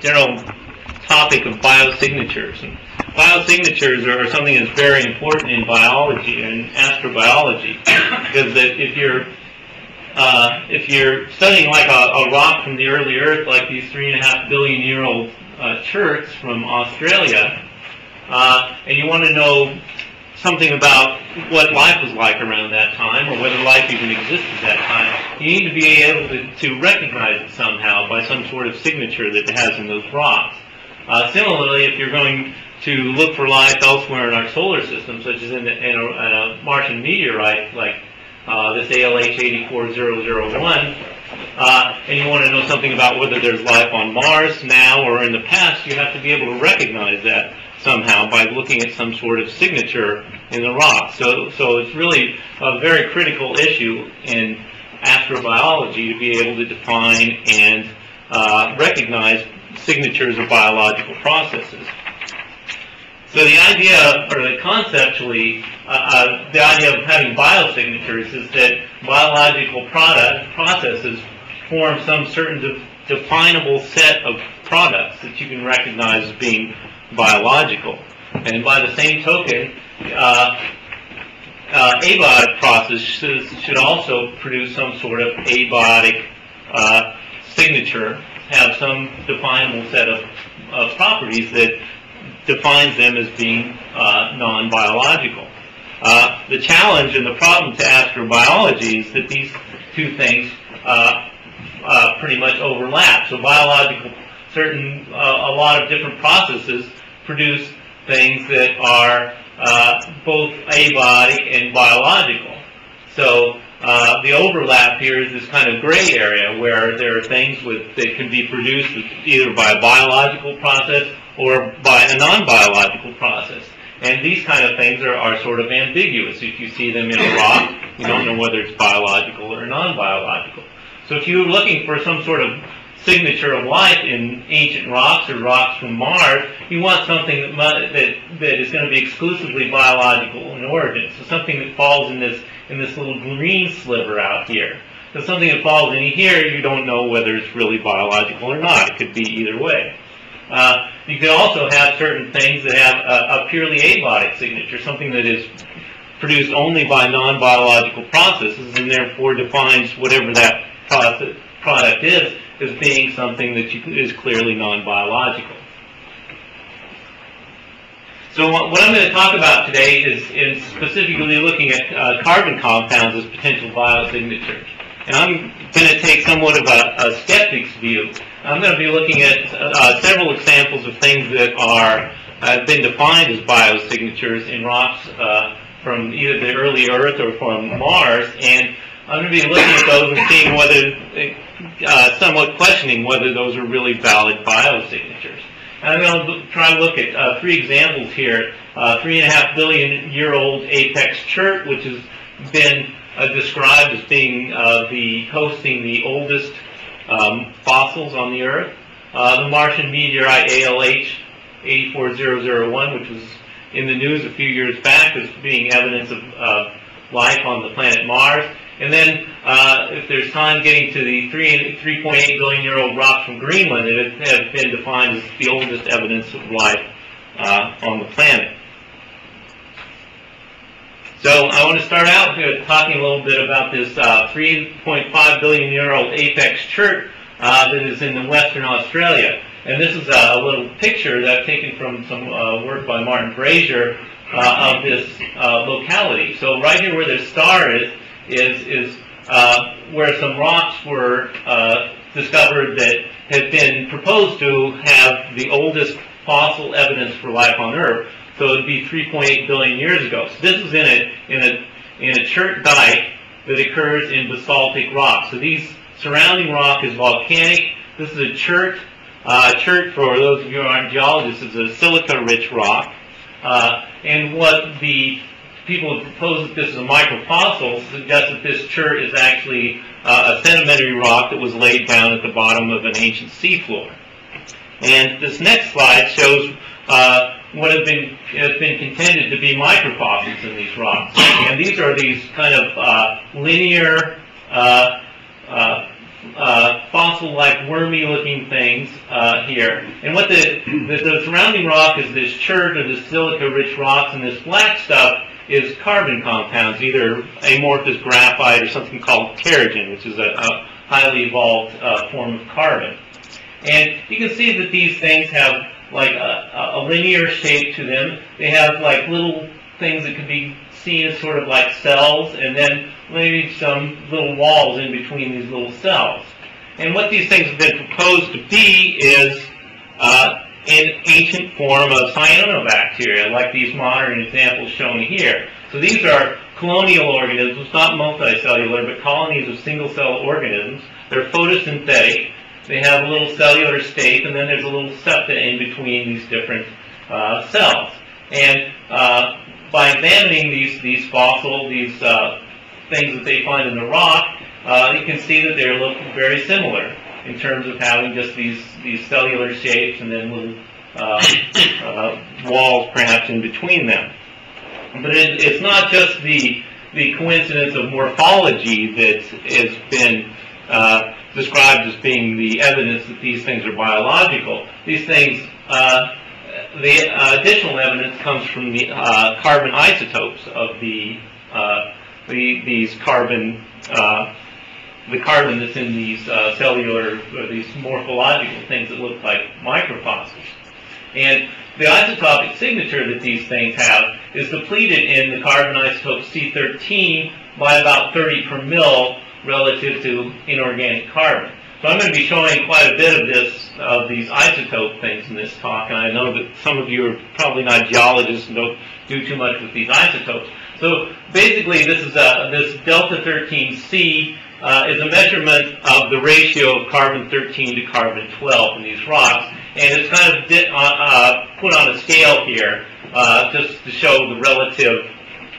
general topic of biosignatures. And biosignatures are something that's very important in biology and astrobiology, because if you're studying like a rock from the early Earth, like these 3.5 billion year old cherts from Australia, and you want to know something about what life was like around that time, or whether life even existed at that time, you need to be able to recognize it somehow by some sort of signature that it has in those rocks. Similarly, if you're going to look for life elsewhere in our solar system, such as in a Martian meteorite like this ALH 84001, and you want to know something about whether there's life on Mars now or in the past, you have to be able to recognize that somehow by looking at some sort of signature in the rock. So it's really a very critical issue in astrobiology to be able to define and recognize signatures of biological processes. So the idea, or conceptually, the idea of having biosignatures is that biological processes form some certain definable set of products that you can recognize as being biological. And by the same token, abiotic processes should also produce some sort of abiotic signature, have some definable set of properties that defines them as being non-biological. The challenge and the problem to astrobiology is that these two things pretty much overlap. So biological, a lot of different processes produce things that are both abiotic and biological. So the overlap here is this kind of gray area where there are things that can be produced either by a biological process or by a non-biological process. And these kind of things are sort of ambiguous. If you see them in a rock, you don't know whether it's biological or non-biological. So if you're looking for some sort of signature of life in ancient rocks or rocks from Mars, you want something that is going to be exclusively biological in origin. So something that falls in this little green sliver out here. So something that falls in here, you don't know whether it's really biological or not. It could be either way. You can also have certain things that have a purely abiotic signature, something that is produced only by non-biological processes and therefore defines whatever that product is as being something that is clearly non-biological. So what I'm going to talk about today is specifically looking at carbon compounds as potential biosignatures. And I'm going to take somewhat of a skeptic's view. I'm going to be looking at several examples of things that have been defined as biosignatures in rocks from either the early Earth or from Mars, and I'm going to be looking at those and seeing whether, somewhat questioning whether those are really valid biosignatures. And I'm going to try to look at three examples here. 3.5 billion year old apex chert, which has been described as being hosting the oldest fossils on the Earth. The Martian meteorite ALH 84001, which was in the news a few years back as being evidence of life on the planet Mars. And then, if there's time, getting to the 3.8 billion year old rocks from Greenland that have been defined as the oldest evidence of life on the planet. So I want to start out talking a little bit about this 3.5 billion year old apex chert that is in Western Australia. And this is a little picture that I've taken from some work by Martin Fraser of this locality. So right here where the star is where some rocks were discovered that had been proposed to have the oldest fossil evidence for life on Earth. So it would be 3.8 billion years ago. So this is in a chert dike that occurs in basaltic rock. So these surrounding rock is volcanic. This is a chert. Chert, for those of you who aren't geologists, is a silica-rich rock. And what the people who propose that this is a microfossil suggest that this chert is actually a sedimentary rock that was laid down at the bottom of an ancient seafloor. And this next slide shows what has been contended to be microfossils in these rocks. And these are these kind of linear fossil-like wormy-looking things here. And what the surrounding rock is this chert or this silica-rich rocks, and this black stuff is carbon compounds, either amorphous graphite or something called kerogen, which is a highly evolved form of carbon. And you can see that these things have like a linear shape to them. They have like little things that can be seen as sort of like cells, and then maybe some little walls in between these little cells. And what these things have been proposed to be is an ancient form of cyanobacteria, like these modern examples shown here. So these are colonial organisms, not multicellular, but colonies of single-cell organisms. They're photosynthetic. They have a little cellular state, and then there's a little septa in between these different cells. And by examining these fossils, these things that they find in the rock, you can see that they look very similar in terms of having just these cellular shapes and then little walls perhaps in between them. But it's not just the coincidence of morphology that has been described as being the evidence that these things are biological. These things, the additional evidence comes from the carbon isotopes of these carbon, the carbon that's in these cellular, or these morphological things that look like microfossils. And the isotopic signature that these things have is depleted in the carbon isotope C13 by about 30 per mil relative to inorganic carbon. So I'm going to be showing quite a bit of these isotope things in this talk, and I know that some of you are probably not geologists and don't do too much with these isotopes. So basically this is this delta 13C is a measurement of the ratio of carbon 13 to carbon 12 in these rocks, and it's kind of put on a scale here just to show the relative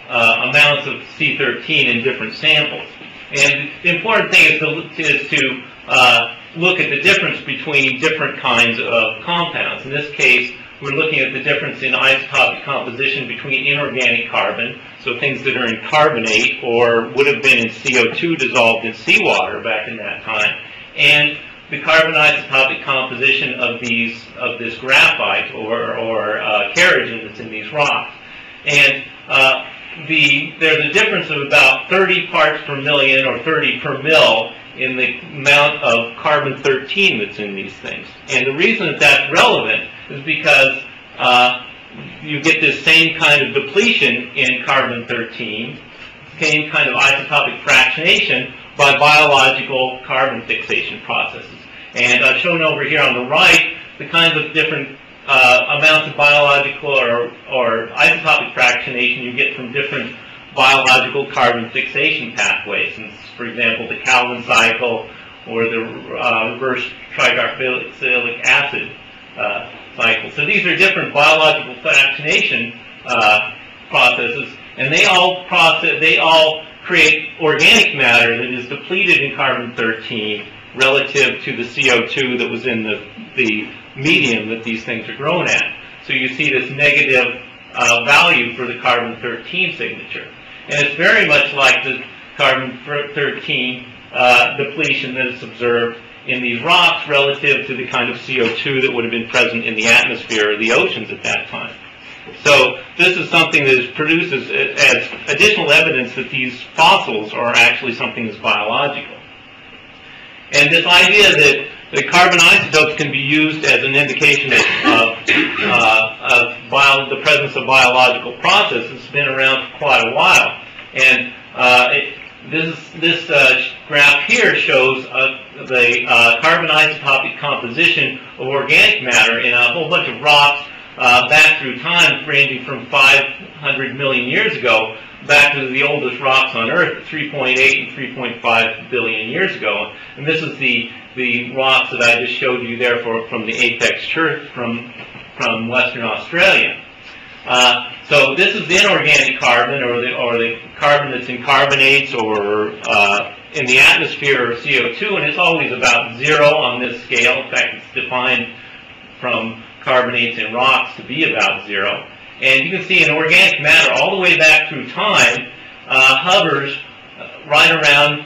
amounts of C13 in different samples. And the important thing is to look at the difference between different kinds of compounds. In this case, we're looking at the difference in isotopic composition between inorganic carbon, so things that are in carbonate or would have been in CO2 dissolved in seawater back in that time, and the carbon isotopic composition of this graphite or kerogen that's in these rocks. And there's a difference of about 30 parts per million or 30 per mil in the amount of carbon 13 that's in these things. And the reason that that's relevant is because you get this same kind of depletion in carbon 13, same kind of isotopic fractionation by biological carbon fixation processes. And I've shown over here on the right the kinds of different amounts of biological or isotopic fractionation you get from different biological carbon fixation pathways. And for example, the Calvin cycle or the reverse tricarboxylic acid cycle. So these are different biological fractionation processes, and they all create organic matter that is depleted in carbon 13 relative to the CO2 that was in the medium that these things are grown at. So you see this negative value for the carbon 13 signature. And it's very much like the carbon 13 depletion that is observed in these rocks relative to the kind of CO2 that would have been present in the atmosphere or the oceans at that time. So this is something that is produced as additional evidence that these fossils are actually something that's biological. And this idea that the carbon isotopes can be used as an indication of the presence of biological processes has been around for quite a while. And this graph here shows the carbon isotopic composition of organic matter in a whole bunch of rocks back through time, ranging from 500 million years ago back to the oldest rocks on Earth, 3.8 and 3.5 billion years ago. And this is the rocks that I just showed you there from the apex chert from Western Australia. So this is the inorganic carbon, or the carbon that's in carbonates or in the atmosphere, or CO2, and it's always about 0 on this scale. In fact, it's defined from carbonates in rocks to be about 0. And you can see in organic matter all the way back through time hovers right around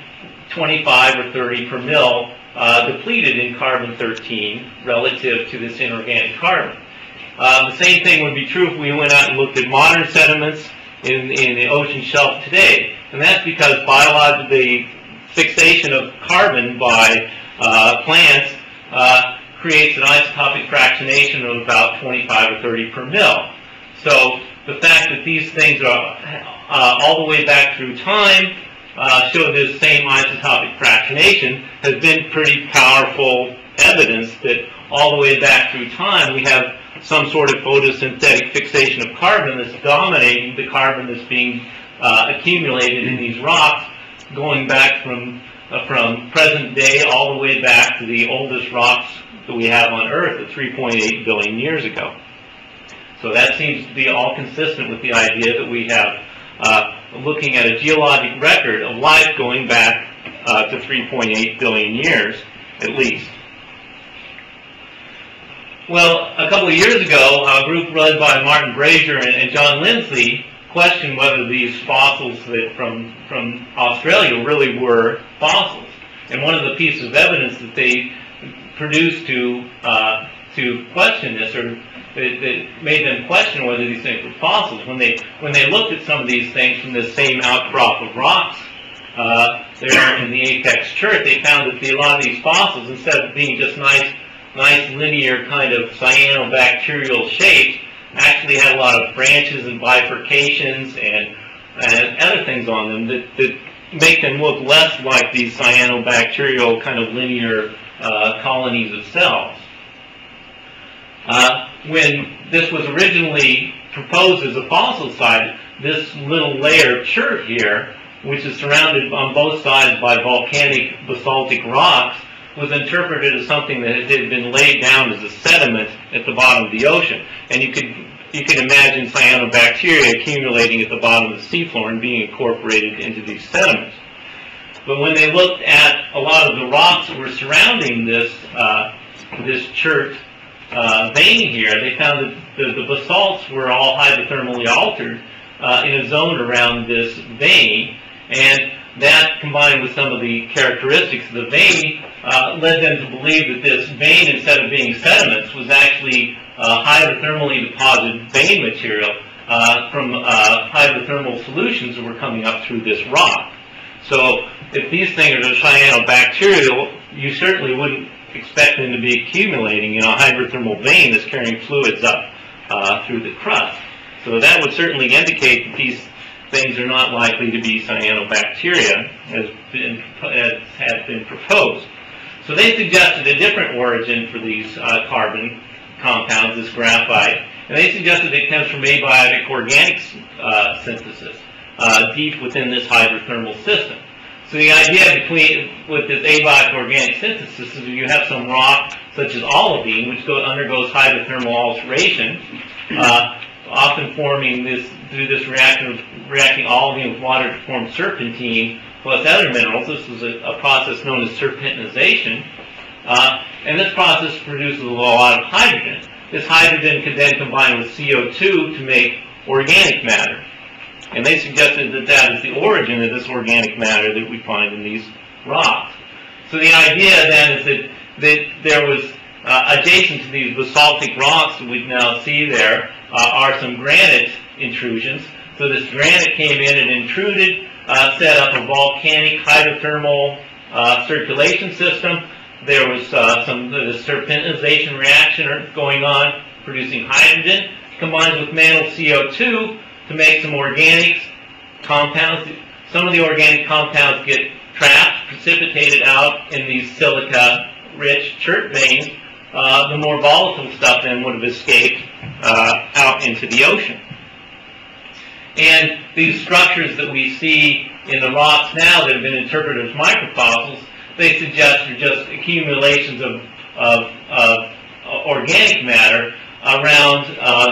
25 or 30 per mil depleted in carbon-13 relative to this inorganic carbon. The same thing would be true if we went out and looked at modern sediments in the ocean shelf today. And that's because the fixation of carbon by plants creates an isotopic fractionation of about 25 or 30 per mil. So the fact that these things are all the way back through time show this same isotopic fractionation has been pretty powerful evidence that all the way back through time we have some sort of photosynthetic fixation of carbon that's dominating the carbon that's being accumulated in these rocks, going back from present day all the way back to the oldest rocks that we have on Earth at 3.8 billion years ago. So that seems to be all consistent with the idea that we have looking at a geologic record of life going back to 3.8 billion years at least. Well, a couple of years ago, a group led by Martin Brazier and John Lindsley questioned whether these fossils from Australia really were fossils. And one of the pieces of evidence that they produced to question this, or that made them question whether these things were fossils, when they looked at some of these things from this same outcrop of rocks there in the apex chert, they found that a lot of these fossils, instead of being just nice linear kind of cyanobacterial shapes, actually had a lot of branches and bifurcations and other things on them that make them look less like these cyanobacterial kind of linear colonies of cells. When this was originally proposed as a fossil site, this little layer of chert here, which is surrounded on both sides by volcanic basaltic rocks, was interpreted as something that had been laid down as a sediment at the bottom of the ocean. And you could imagine cyanobacteria accumulating at the bottom of the seafloor and being incorporated into these sediments. But when they looked at a lot of the rocks that were surrounding this chert vein here, they found that the basalts were all hydrothermally altered in a zone around this vein, and that, combined with some of the characteristics of the vein, led them to believe that this vein, instead of being sediments, was actually hydrothermally deposited vein material from hydrothermal solutions that were coming up through this rock. So if these things are cyanobacterial, you certainly wouldn't expect them to be accumulating in a hydrothermal vein that's carrying fluids up through the crust. So that would certainly indicate that these things are not likely to be cyanobacteria, as had been proposed. So they suggested a different origin for these carbon compounds, this graphite, and they suggested it comes from abiotic organic synthesis deep within this hydrothermal system. So the idea with this abiotic organic synthesis is that you have some rock, such as olivine, which undergoes hydrothermal alteration, often forming through this reacting olivine with water to form serpentine plus other minerals. This is a process known as serpentinization. And this process produces a lot of hydrogen. This hydrogen could then combine with CO2 to make organic matter. And they suggested that that is the origin of this organic matter that we find in these rocks. So the idea then is that there was, adjacent to these basaltic rocks that we now see there, are some granite intrusions. So this granite came in and intruded, set up a volcanic hydrothermal circulation system. There was some serpentinization reaction going on, producing hydrogen, combined with mantle CO2 to make some organic compounds. Some of the organic compounds get trapped, precipitated out in these silica-rich chert veins. The more volatile stuff then would have escaped out into the ocean. And these structures that we see in the rocks now that have been interpreted as microfossils, they suggest are just accumulations of organic matter around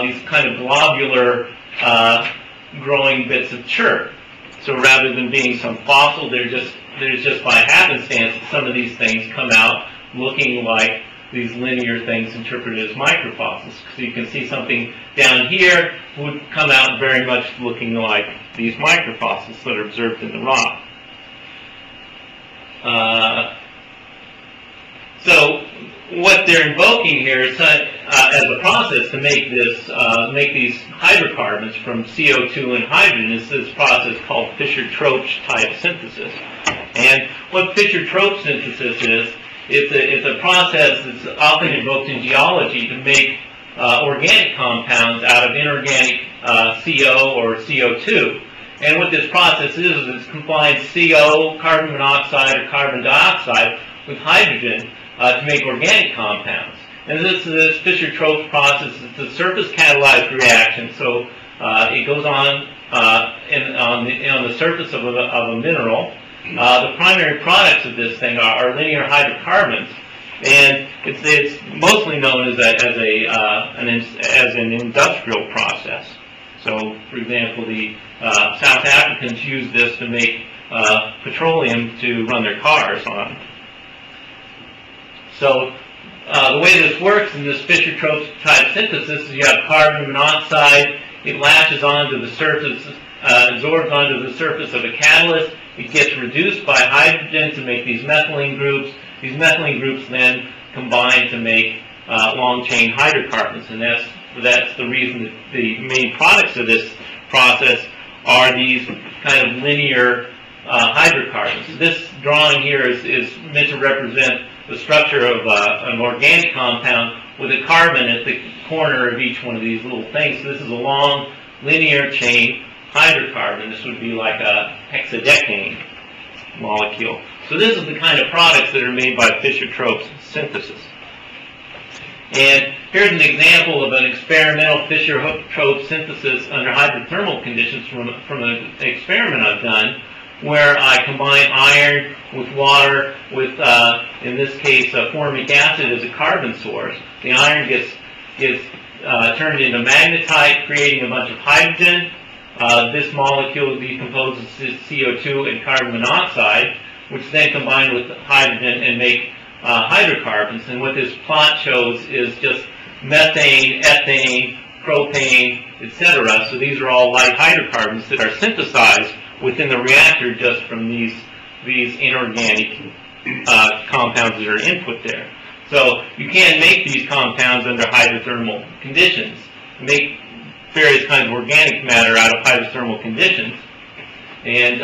these kind of globular growing bits of chert. So rather than being some fossil, there's just by happenstance that some of these things come out looking like these linear things interpreted as microfossils. So you can see something down here would come out very much looking like these microfossils that are observed in the rock. So what they're invoking here is as a process to make make these hydrocarbons from CO2 and hydrogen is this process called Fischer-Tropsch type synthesis. And what Fischer-Tropsch synthesis is, it's a process that's often invoked in geology to make organic compounds out of inorganic CO or CO2. And what this process is it combines CO, carbon monoxide or carbon dioxide, with hydrogen to make organic compounds. And this Fischer-Tropsch process is a surface catalyzed reaction, so it goes on the surface of a mineral. The primary products of this thing are linear hydrocarbons, and it's mostly known as an industrial process. So, for example, the South Africans use this to make petroleum to run their cars on. So, the way this works in this Fischer-Tropsch type synthesis is you have carbon monoxide. It latches onto the surface, absorbs onto the surface of a catalyst. It gets reduced by hydrogen to make these methylene groups. These methylene groups then combine to make long-chain hydrocarbons, and that's the reason that the main products of this process are these kind of linear hydrocarbons. So this drawing here is meant to represent the structure of an organic compound with a carbon at the corner of each one of these little things. So this is a long linear chain hydrocarbon. This would be like a hexadecane molecule. So this is the kind of products that are made by Fischer-Tropsch synthesis. And here's an example of an experimental Fischer-Tropsch synthesis under hydrothermal conditions from an experiment I've done, where I combine iron with water with, in this case, formic acid as a carbon source. The iron gets turned into magnetite, creating a bunch of hydrogen. This molecule decomposes to CO2 and carbon monoxide, which then combine with hydrogen and make hydrocarbons. And what this plot shows is just methane, ethane, propane, etc. So these are all light hydrocarbons that are synthesized within the reactor just from these inorganic compounds that are input there. So you can make these compounds under hydrothermal conditions, make various kinds of organic matter out of hydrothermal conditions. And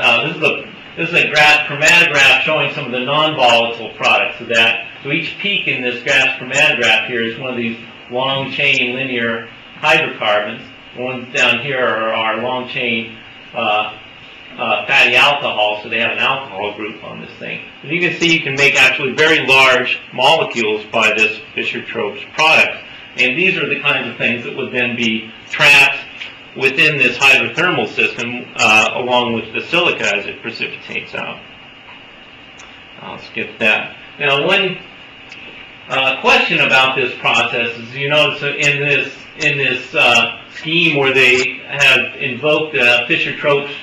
this is a graph chromatograph showing some of the non-volatile products of that. So each peak in this graph chromatograph here is one of these long-chain linear hydrocarbons. The ones down here are long-chain fatty alcohol, so they have an alcohol group on this thing. As you can see, you can make actually very large molecules by this Fischer-Tropsch product. And these are the kinds of things that would then be trapped within this hydrothermal system along with the silica as it precipitates out. I'll skip that. Now, one question about this process is, you notice in this scheme where they have invoked Fischer-Tropsch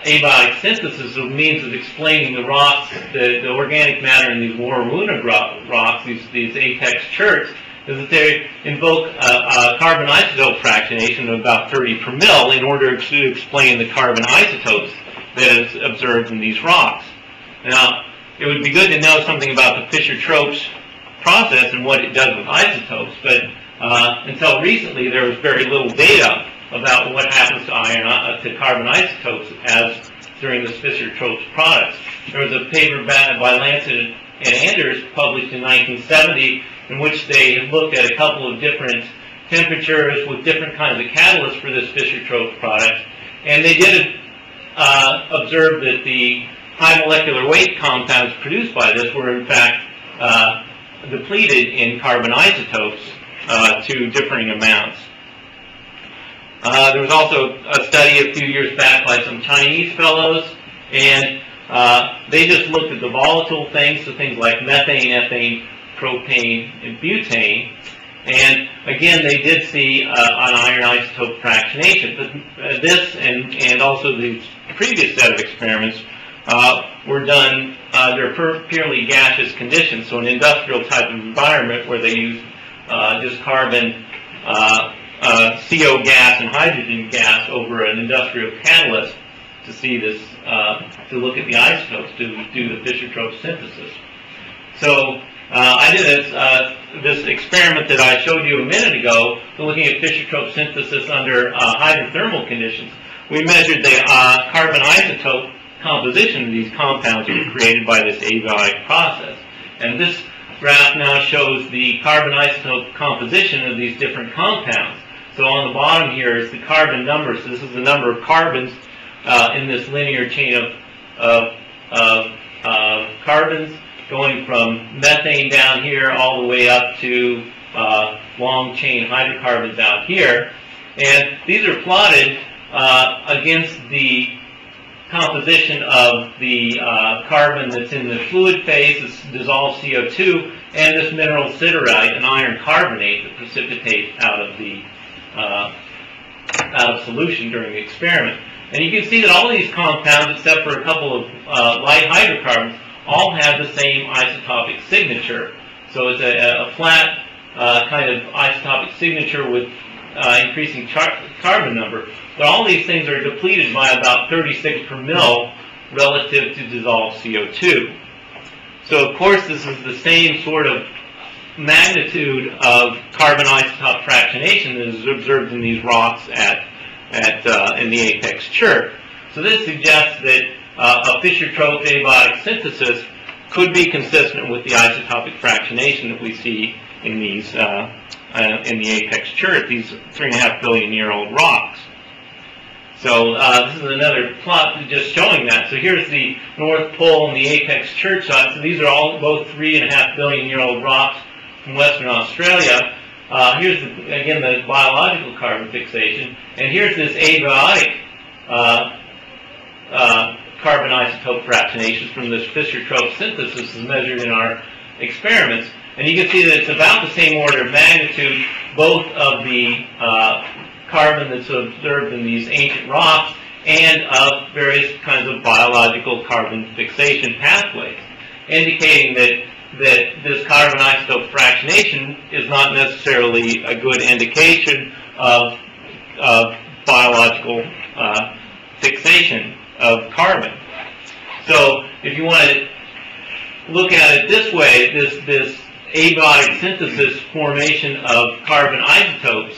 abiotic synthesis as a means of explaining the rocks, the organic matter in these Warrawoona rocks, these apex cherts, is that they invoke a carbon isotope fractionation of about 30 per mil in order to explain the carbon isotopes that is observed in these rocks. Now, it would be good to know something about the Fischer-Tropsch process and what it does with isotopes, but until recently there was very little data about what happens to to carbon isotopes as during this Fischer-Tropsch products. There was a paper by Lancet and Anders published in 1970 in which they looked at a couple of different temperatures with different kinds of catalysts for this Fischer-Tropsch product, and they did observe that the high molecular weight compounds produced by this were in fact depleted in carbon isotopes to differing amounts. There was also a study a few years back by some Chinese fellows, and they just looked at the volatile things, so things like methane, ethane, propane, and butane. And again, they did see an iron isotope fractionation. But this and also the previous set of experiments were done under purely gaseous conditions, so an industrial type of environment where they used just carbon, CO gas and hydrogen gas over an industrial catalyst. to see this, to look at the isotopes, to do the Fischer-Tropsch synthesis. So I did this experiment that I showed you a minute ago, looking at Fischer-Tropsch synthesis under hydrothermal conditions. We measured the carbon isotope composition of these compounds that were created by this abiotic process. And this graph now shows the carbon isotope composition of these different compounds. So on the bottom here is the carbon number. So this is the number of carbons in this linear chain of carbons, going from methane down here all the way up to long chain hydrocarbons out here. And these are plotted against the composition of the carbon that's in the fluid phase, this dissolved CO2, and this mineral siderite, an iron carbonate that precipitates out of solution during the experiment. And you can see that all of these compounds, except for a couple of light hydrocarbons, all have the same isotopic signature. So it's a flat kind of isotopic signature with increasing carbon number. But all these things are depleted by about 36 per mil relative to dissolved CO2. So of course this is the same sort of magnitude of carbon isotope fractionation that is observed in these rocks in the apex chert. So this suggests that a Fischer-Tropsch abiotic synthesis could be consistent with the isotopic fractionation that we see in these in the apex chert, these 3.5 billion year old rocks. So this is another plot just showing that. So here's the North Pole and the apex chert shot. So these are all both 3.5 billion year old rocks from Western Australia. Here's again the biological carbon fixation, and here's this abiotic carbon isotope fractionation from this Fischer-Tropsch synthesis is measured in our experiments. And you can see that it's about the same order of magnitude, both of the carbon that's observed in these ancient rocks and of various kinds of biological carbon fixation pathways, indicating that this carbon isotope fractionation is not necessarily a good indication of biological fixation of carbon. So if you want to look at it this way, this abiotic synthesis formation of carbon isotopes,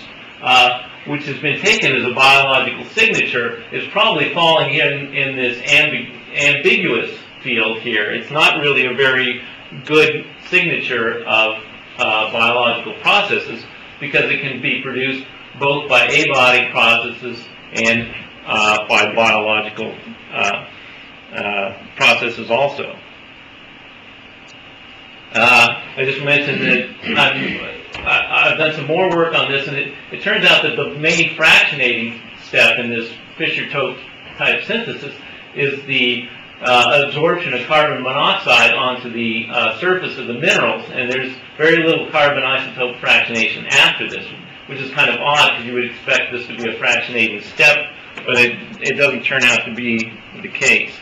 which has been taken as a biological signature, is probably falling in this ambiguous field here. It's not really a very good signature of biological processes, because it can be produced both by abiotic processes and by biological processes also. I just mentioned that I've done some more work on this, and it turns out that the main fractionating step in this Fischer-Tropsch type synthesis is the absorption of carbon monoxide onto the surface of the minerals, and there's very little carbon isotope fractionation after this, which is kind of odd because you would expect this to be a fractionating step, but it doesn't turn out to be the case.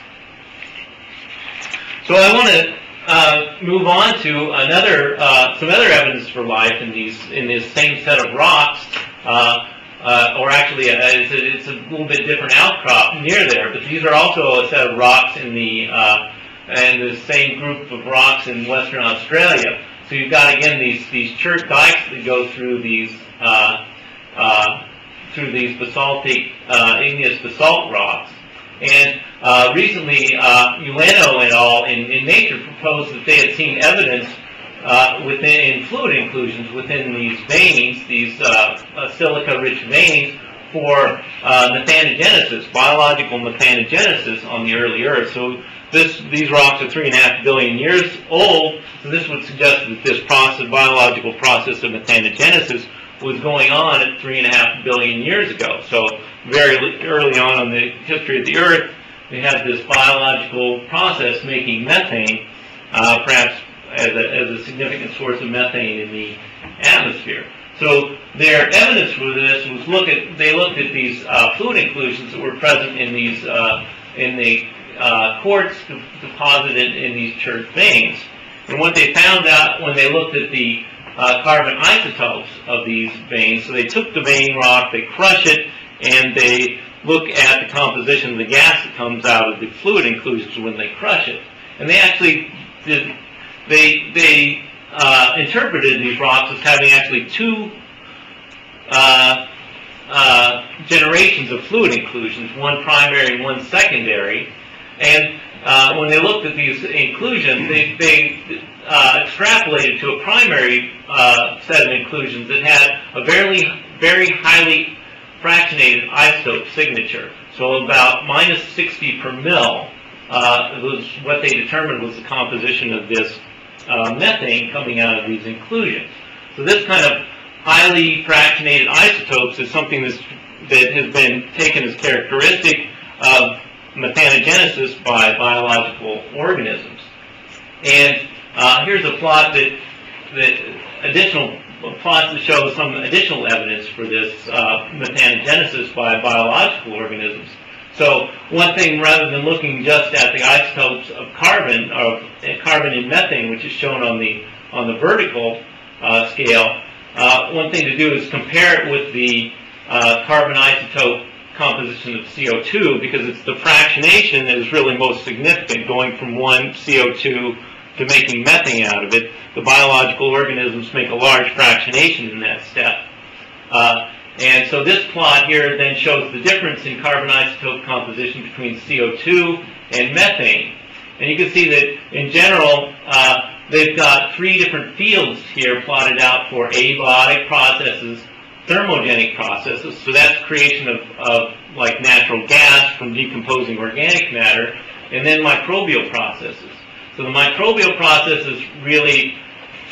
So I want to move on to some other evidence for life in this same set of rocks, or actually it's a little bit different outcrop near there. But these are also a set of rocks in the same group of rocks in Western Australia. So you've got again these chert dikes that go through these basaltic igneous basalt rocks. And recently, Uleno et al. In Nature proposed that they had seen evidence in fluid inclusions within these veins, these silica-rich veins, for methanogenesis, biological methanogenesis on the early Earth. So these rocks are 3.5 billion years old, so this would suggest that this biological process of methanogenesis was going on at 3.5 billion years ago. So very early on in the history of the Earth, we had this biological process making methane, perhaps as a significant source of methane in the atmosphere. So their evidence for this was they looked at these fluid inclusions that were present in these in the quartz deposited in these chert veins. And what they found out when they looked at the carbon isotopes of these veins, so they took the vein rock, they crush it, and they look at the composition of the gas that comes out of the fluid inclusions when they crush it. And they actually did, they interpreted these rocks as having actually two generations of fluid inclusions, one primary and one secondary. And when they looked at these inclusions, they extrapolated to a primary set of inclusions that had a very highly fractionated isotope signature. So about minus 60 per mil was what they determined was the composition of this methane coming out of these inclusions. So this kind of highly fractionated isotopes is something that has been taken as characteristic of methanogenesis by biological organisms. And here's a plot plots that show some additional evidence for this methanogenesis by biological organisms. So one thing, rather than looking just at the isotopes of carbon, carbon and methane, which is shown on the vertical scale, one thing to do is compare it with the carbon isotope composition of CO2, because it's the fractionation that is really most significant, going from one CO2 to making methane out of it. The biological organisms make a large fractionation in that step. And so this plot here then shows the difference in carbon isotope composition between CO2 and methane. And you can see that in general, they've got three different fields here plotted out for abiotic processes, thermogenic processes, so that's creation of like natural gas from decomposing organic matter, and then microbial processes. So the microbial processes really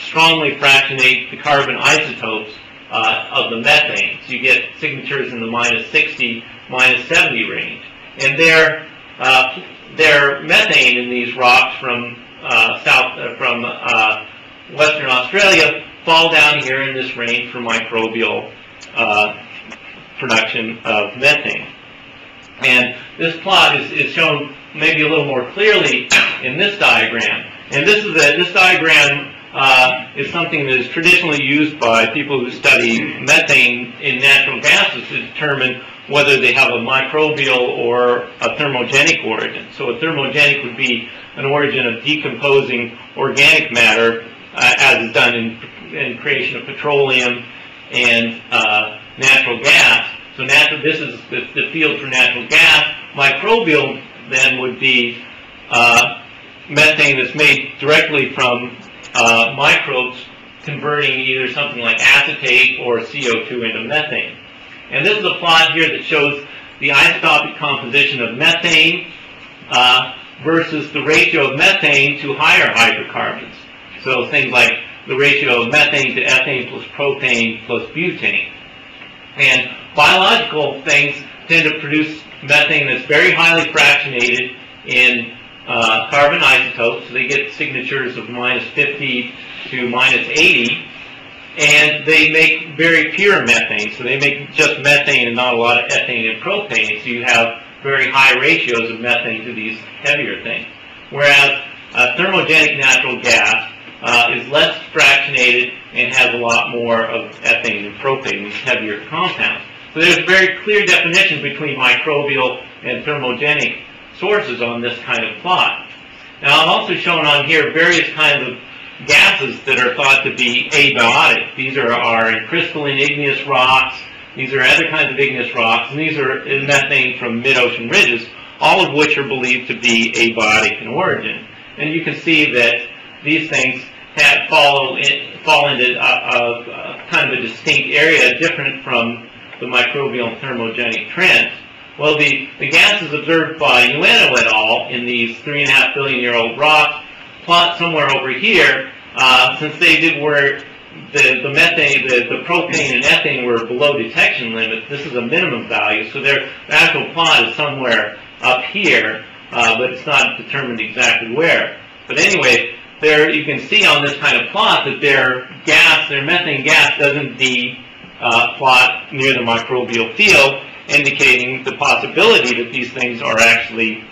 strongly fractionate the carbon isotopes of the methane. So you get signatures in the minus 60, minus 70 range. And their methane in these rocks from Western Australia fall down here in this range for microbial production of methane. And this plot is shown maybe a little more clearly in this diagram. And this diagram is something that is traditionally used by people who study methane in natural gases to determine whether they have a microbial or a thermogenic origin. So a thermogenic would be an origin of decomposing organic matter, as is done in creation of petroleum and natural gas. So this is the field for natural gas. Microbial then would be methane that's made directly from microbes converting either something like acetate or CO2 into methane. And this is a plot here that shows the isotopic composition of methane versus the ratio of methane to higher hydrocarbons. So things like the ratio of methane to ethane plus propane plus butane. And biological things tend to produce methane that's very highly fractionated in carbon isotopes. So they get signatures of minus 50 to minus 80. And they make very pure methane. So they make just methane and not a lot of ethane and propane. So you have very high ratios of methane to these heavier things. Whereas thermogenic natural gas is less fractionated and has a lot more of ethane and propane, these heavier compounds. So there's a very clear definition between microbial and thermogenic sources on this kind of plot. Now I've also shown on here various kinds of gases that are thought to be abiotic. These are in crystalline igneous rocks, these are other kinds of igneous rocks, and these are methane from mid-ocean ridges, all of which are believed to be abiotic in origin. And you can see that these things fall into a kind of a distinct area different from the microbial and thermogenic trends. Well, the gases observed by Ueno et al. In these 3.5 billion-year-old rocks plot somewhere over here, since they did where the methane, the propane and ethane were below detection limits, this is a minimum value, so their actual plot is somewhere up here, but it's not determined exactly where. But anyway, there you can see on this kind of plot that their methane gas doesn't plot near the microbial field, indicating the possibility that these things are actually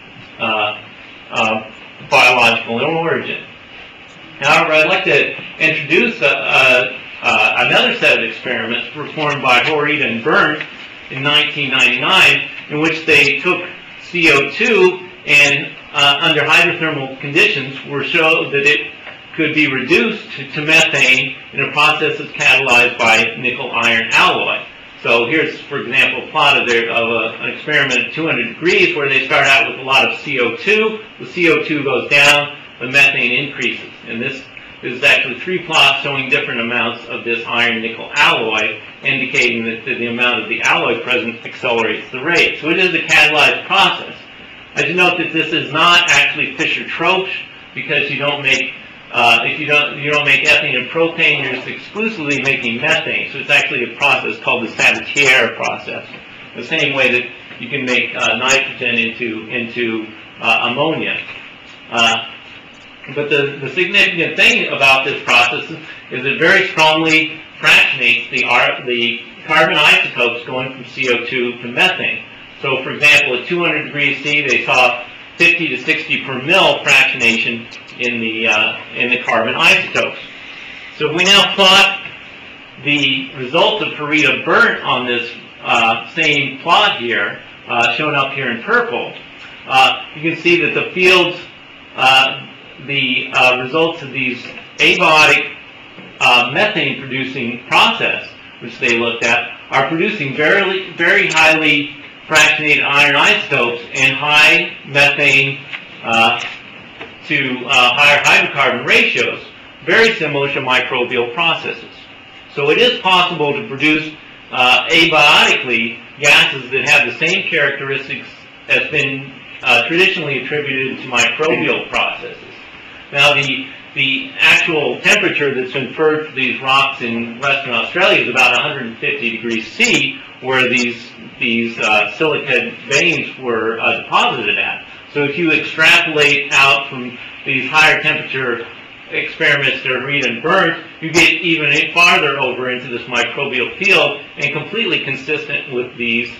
biological in origin. However, I'd like to introduce another set of experiments performed by Horita and Burns in 1999, in which they took CO2 and under hydrothermal conditions were showed that it could be reduced to methane in a process that's catalyzed by nickel-iron alloy. So here's, for example, a plot of an experiment at 200 degrees where they start out with a lot of CO2. The CO2 goes down, the methane increases. And this is actually 3 plots showing different amounts of this iron-nickel alloy, indicating that the amount of the alloy present accelerates the rate. So it is a catalyzed process. I should note that this is not actually Fischer-Tropsch, because you don't make if you don't make ethane and propane, you're just exclusively making methane. So it's actually a process called the Sabatier process. The same way that you can make nitrogen into ammonia. But the significant thing about this process is it very strongly fractionates the carbon isotopes going from CO2 to methane. So, for example, at 200 degrees C, they saw 50 to 60 per mil fractionation in the carbon isotopes. So, if we now plot the result of Pareto burnt on this same plot here, shown up here in purple, you can see that the fields, the results of these abiotic methane-producing process, which they looked at, are producing very, very highly fractionated iron isotopes and high methane to higher hydrocarbon ratios, very similar to microbial processes. So it is possible to produce abiotically gases that have the same characteristics as been traditionally attributed to microbial processes. Now, the actual temperature that's inferred for these rocks in Western Australia is about 150 degrees C, where these silica veins were deposited at. So if you extrapolate out from these higher temperature experiments that are Reed and burnt, you get even farther over into this microbial field and completely consistent with these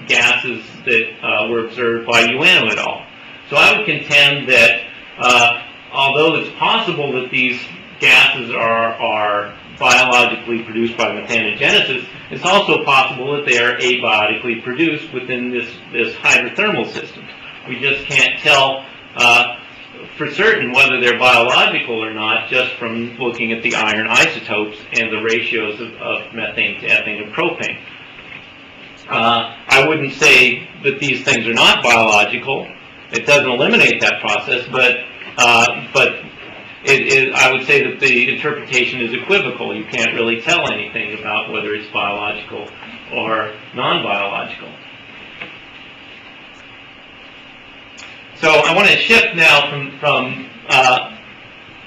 gases that were observed by Ueno et al. So I would contend that although it's possible that these gases are biologically produced by methanogenesis, it's also possible that they are abiotically produced within this hydrothermal system. We just can't tell for certain whether they're biological or not just from looking at the iron isotopes and the ratios of methane to ethane and propane. I wouldn't say that these things are not biological. It doesn't eliminate that process, but I would say that the interpretation is equivocal. You can't really tell anything about whether it's biological or non-biological. So I want to shift now from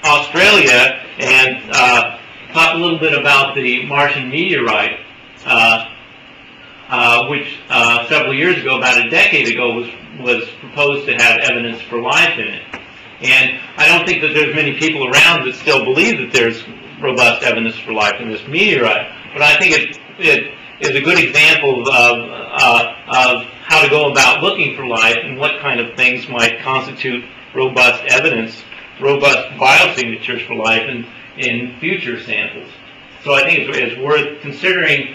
Australia and talk a little bit about the Martian meteorite, which several years ago, about a decade ago, was proposed to have evidence for life in it. And I don't think that there's many people around that still believe that there's robust evidence for life in this meteorite, but I think it is a good example of how to go about looking for life and what kind of things might constitute robust evidence, robust biosignatures for life in future samples. So I think it's worth considering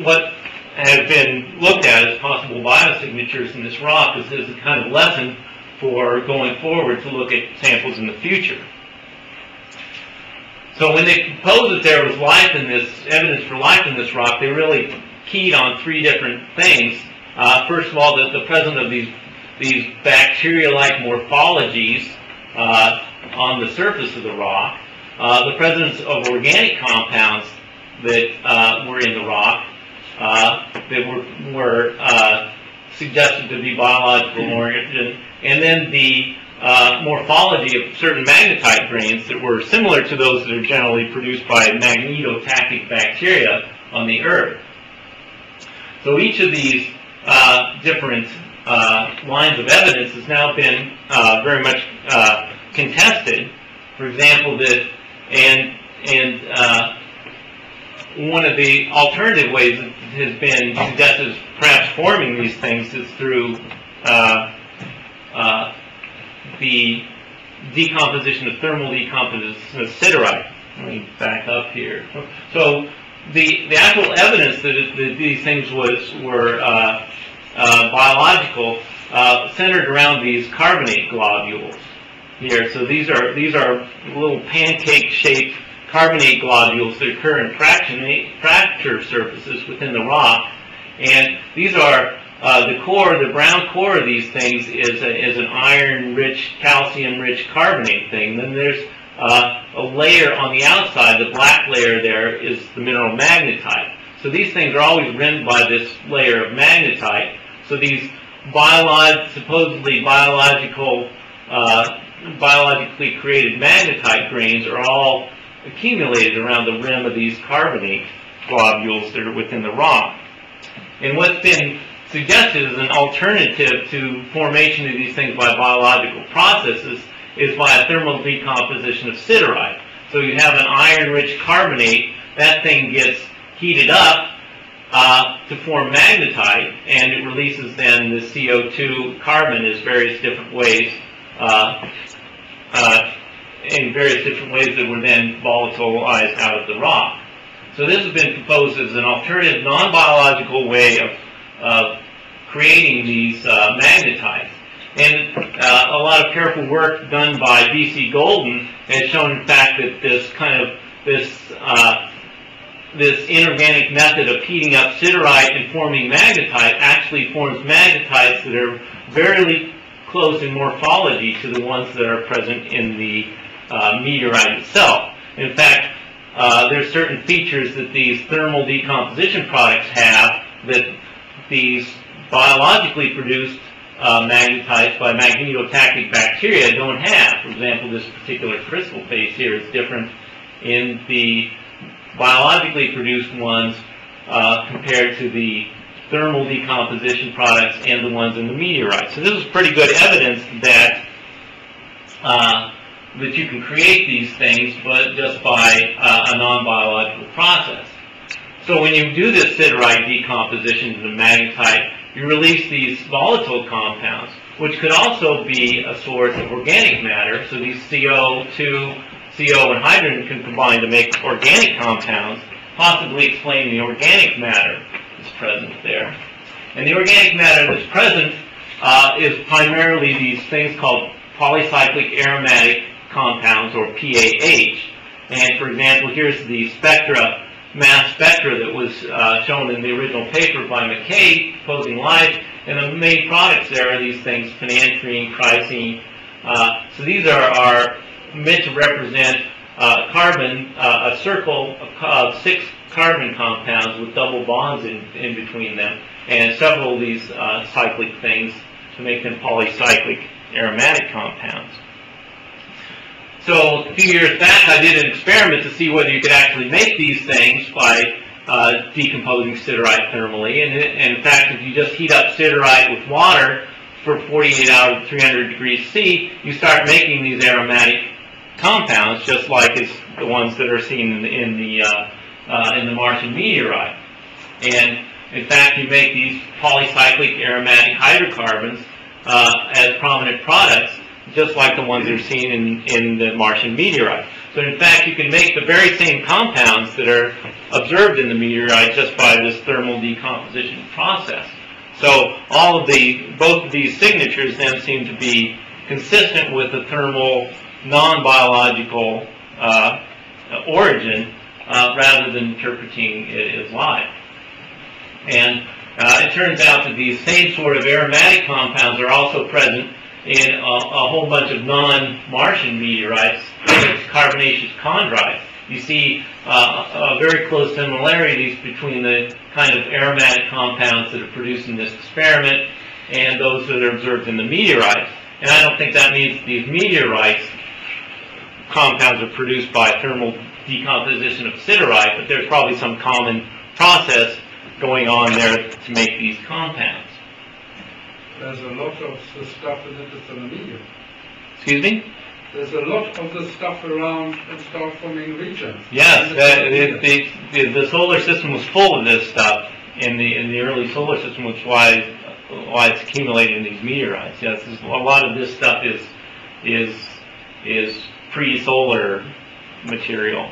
what has been looked at as possible biosignatures in this rock as a kind of lesson for going forward to look at samples in the future. So when they proposed that there was life in this, evidence for life in this rock, they really keyed on 3 different things. First of all, the presence of these bacteria-like morphologies on the surface of the rock, the presence of organic compounds that were in the rock that were suggested to be biological in origin, and then the morphology of certain magnetite grains that were similar to those that are generally produced by magnetotactic bacteria on the Earth. So each of these different lines of evidence has now been very much contested. For example, one of the alternative ways that has been suggested as perhaps forming these things is through the decomposition of thermal decomposition of siderite. Let me back up here. So the actual evidence that these things were biological centered around these carbonate globules here. So these are little pancake-shaped carbonate globules that occur in fracture surfaces within the rock, and these are the brown core of these things is an iron-rich, calcium-rich carbonate thing. Then there's a layer on the outside, the black layer there is the mineral magnetite. So these things are always rimmed by this layer of magnetite. So these supposedly biologically created magnetite grains are all accumulated around the rim of these carbonate globules that are within the rock. And what's been suggested as an alternative to formation of these things by biological processes is by a thermal decomposition of siderite. So you have an iron-rich carbonate, that thing gets heated up to form magnetite, and it releases then the CO2 carbon in various different ways that were then volatilized out of the rock. So this has been proposed as an alternative, non-biological way of creating these magnetites. And a lot of careful work done by B.C. Golden has shown, in fact, that this inorganic method of heating up siderite and forming magnetite actually forms magnetites that are very close in morphology to the ones that are present in the meteorite itself. In fact, there are certain features that these thermal decomposition products have that these biologically produced magnetites by magnetotactic bacteria don't have. For example, this particular crystal face here is different in the biologically produced ones compared to the thermal decomposition products and the ones in the meteorite. So this is pretty good evidence that that you can create these things, but just by a non-biological process. So when you do this siderite decomposition to the magnetite, you release these volatile compounds, which could also be a source of organic matter. So these CO, and hydrogen can combine to make organic compounds, possibly explain the organic matter that's present there. And the organic matter that's present is primarily these things called polycyclic aromatic compounds, or PAH. And for example, here's the mass spectra that was shown in the original paper by McCollom, proposing life, and the main products there are these things, phenanthrene, chrysene. So these are meant to represent carbon, a circle of 6 carbon compounds with double bonds in between them, and several of these cyclic things to make them polycyclic aromatic compounds. So a few years back, I did an experiment to see whether you could actually make these things by decomposing siderite thermally. And in fact, if you just heat up siderite with water for 48 hours at 300 degrees C, you start making these aromatic compounds, just like it's the ones that are seen in the Martian meteorite. And in fact, you make these polycyclic aromatic hydrocarbons as prominent products, just like the ones that are seen in the Martian meteorite. So in fact, you can make the very same compounds that are observed in the meteorite just by this thermal decomposition process. So both of these signatures then seem to be consistent with the thermal, non-biological origin rather than interpreting it as life. And it turns out that these same sort of aromatic compounds are also present in a whole bunch of non-Martian meteorites, carbonaceous chondrites. You see very close similarities between the kind of aromatic compounds that are produced in this experiment and those that are observed in the meteorites. And I don't think that means these meteorites compounds are produced by thermal decomposition of siderite, but there's probably some common process going on there to make these compounds. There's a lot of the stuff in it is in the medium. Excuse me? There's a lot of the stuff around in star-forming regions. Yes, the solar system was full of this stuff in the early solar system, which is why it's accumulating in these meteorites. Yes, a lot of this stuff is pre-solar material.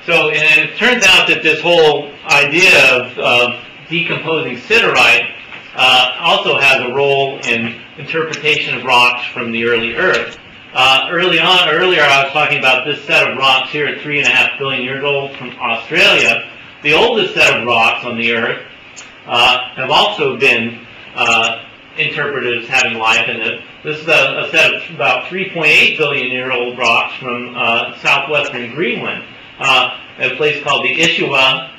So, and it turns out that this whole idea of decomposing siderite also has a role in interpretation of rocks from the early Earth. Earlier I was talking about this set of rocks here at 3.5 billion years old from Australia. The oldest set of rocks on the Earth have also been interpreted as having life in it. This is a set of about 3.8 billion year old rocks from southwestern Greenland, at a place called the Ishua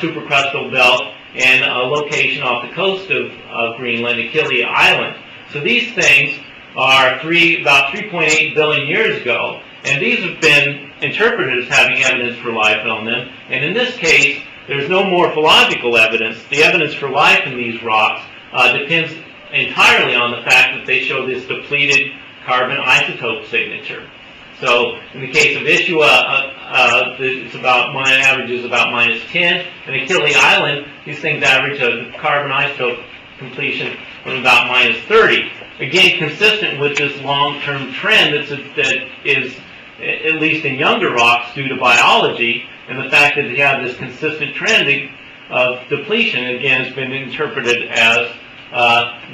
supercrustal belt, and a location off the coast of Greenland, Achilles Island. So these things are about 3.8 billion years ago, and these have been interpreted as having evidence for life on them. And in this case, there's no morphological evidence. The evidence for life in these rocks depends entirely on the fact that they show this depleted carbon isotope signature. So in the case of Ishua, it's averages about -10, and Achilles Island, these things average a carbon isotope completion of about -30. Again, consistent with this long-term trend that is, at least in younger rocks, due to biology, and the fact that they have this consistent trend of depletion, again, has been interpreted as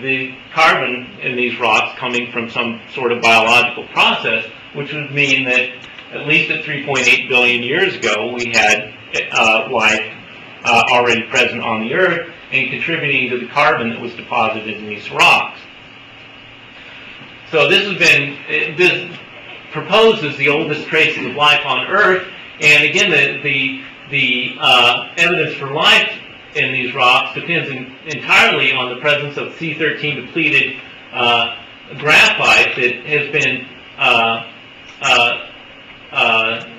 the carbon in these rocks coming from some sort of biological process, which would mean that at least at 3.8 billion years ago, we had life already present on the Earth and contributing to the carbon that was deposited in these rocks. So this proposed as the oldest traces of life on Earth, and again, the evidence for life in these rocks depends entirely on the presence of C13 depleted graphite that has been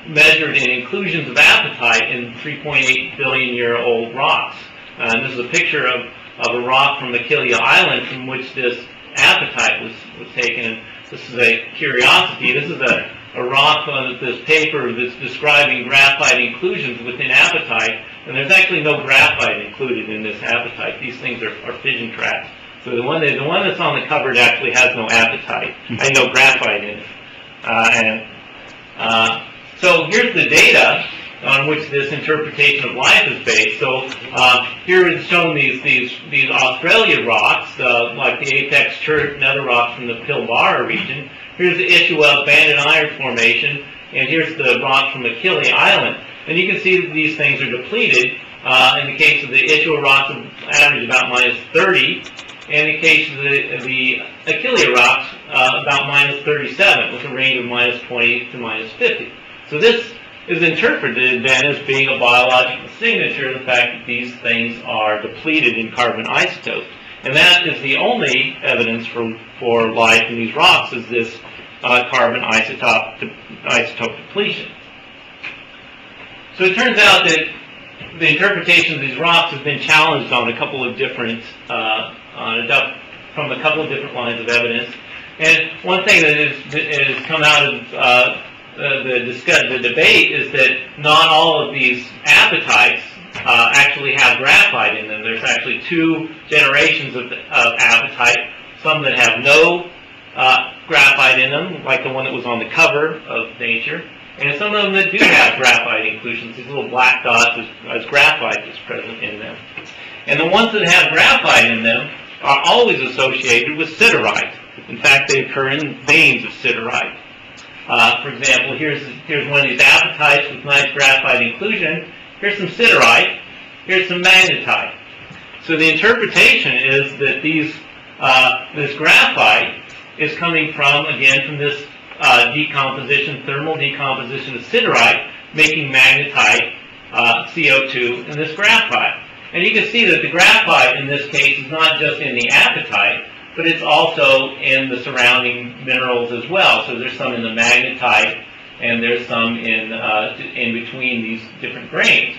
measured in inclusions of apatite in 3.8 billion year old rocks. And this is a picture of a rock from Achilles Island from which this apatite was taken. This is a curiosity. This is a rock on this paper that's describing graphite inclusions within apatite, and there's actually no graphite included in this apatite. These things are fission tracks. So the one that's on the cover actually has no apatite, and no graphite in it. So here's the data on which this interpretation of life is based. So here is shown these Australia rocks, like the Apex Chert and other rocks from the Pilbara region. Here's the Ishua Banded Iron Formation, and here's the rock from Achilles Island. And you can see that these things are depleted. In the case of the Ishua rocks, average about -30. And in the case of the Achilles rocks, about -37, with a range of -20 to -50. So this is interpreted then as being a biological signature, the fact that these things are depleted in carbon isotopes. And that is the only evidence for life in these rocks, is this carbon isotope depletion. So it turns out that the interpretation of these rocks has been challenged on a couple of different, from a couple of different lines of evidence. And one thing that has come out of the debate is that not all of these apatites actually have graphite in them. There's actually two generations of apatite, some that have no graphite in them, like the one that was on the cover of Nature, and some of them that do have graphite inclusions, these little black dots as graphite that's present in them. And the ones that have graphite in them are always associated with siderite. In fact, they occur in veins of siderite. For example, here's one of these apatites with nice graphite inclusion. Here's some siderite. Here's some magnetite. So the interpretation is that this graphite is coming from this decomposition, thermal decomposition of siderite, making magnetite, CO2, in this graphite. And you can see that the graphite in this case is not just in the apatite, but it's also in the surrounding minerals as well. So there's some in the magnetite, and there's some in between these different grains.